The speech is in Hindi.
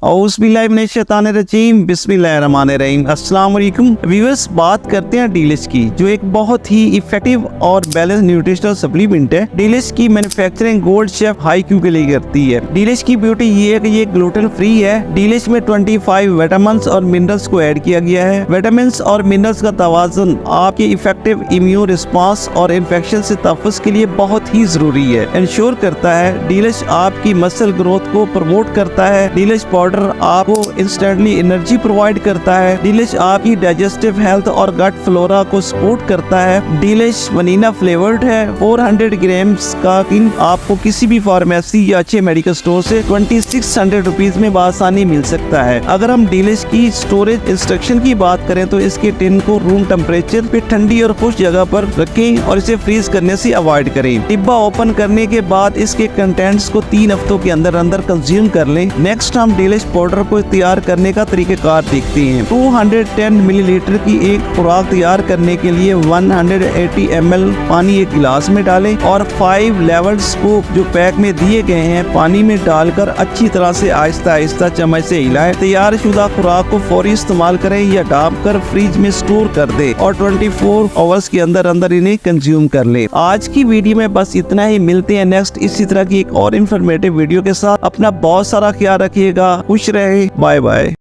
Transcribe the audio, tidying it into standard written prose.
औज़ुबिल्लाहिमिनश्शैतानिर्रजीम बिस्मिल्लाहिर्रहमानिर्रहीम। अस्सलाम वालेकुम व्यूअर्स, बात करते हैं डीलिश की, जो एक बहुत ही इफेक्टिव और बैलेंस न्यूट्रिशनल सप्लीमेंट है। डीलिश की manufacturing gold chef high Q के लिए करती है। डीलिश की ब्यूटी ये है कि ये ग्लूटेन फ्री है। डीलिश में 25 विटामिन और मिनरल्स को ऐड किया गया है। विटामिन और मिनरल्स का तवाज़ुन आपके इफेक्टिव इम्यून रिस्पांस और इन्फेक्शन से तहफ़्फ़ुज़ के लिए बहुत ही जरूरी है। इंश्योर करता है। डीलिश आपकी मसल ग्रोथ को प्रमोट करता है। डीलिश पाउडर आपको इंस्टेंटली एनर्जी प्रोवाइड करता है। डीलिश आपकी डाइजेस्टिव हेल्थ और गट फ्लोरा को सपोर्ट करता है। डीलिश वनीला फ्लेवर्ड है। 400 ग्राम्स का आपको किसी भी फार्मेसी या अच्छे मेडिकल स्टोर से 2600 रुपीज में आसानी मिल सकता है। अगर हम डीलिश की स्टोरेज इंस्ट्रक्शन की बात करें तो इसके टिन को रूम टेम्परेचर पे ठंडी और खुश जगह पर रखें और इसे फ्रीज करने से अवॉइड करें। डिब्बा ओपन करने के बाद इसके कंटेंट्स को 3 हफ्तों के अंदर कंज्यूम कर लें। नेक्स्ट हम डीलिश पाउडर को तैयार करने का तरीकेकार देखते हैं। 210 मिलीलीटर की एक खुराक तैयार करने के लिए 180 ml पानी एक गिलास में डालें और 5 लेवल्स को जो पैक में दिए गए हैं पानी में डालकर अच्छी तरह से आहिस्ता आहिस्ता चम्मच से हिलाएं। तैयार शुदा खुराक को फौरी इस्तेमाल करें या ढाँप कर फ्रिज में स्टोर कर दे और 24 आवर्स के अंदर इन्हें कंज्यूम कर ले। आज की वीडियो में बस इतना ही। मिलते हैं नेक्स्ट इसी तरह की एक और इन्फॉर्मेटिव वीडियो के साथ। अपना बहुत सारा ख्याल रखिएगा। खुश रहे। Bye bye.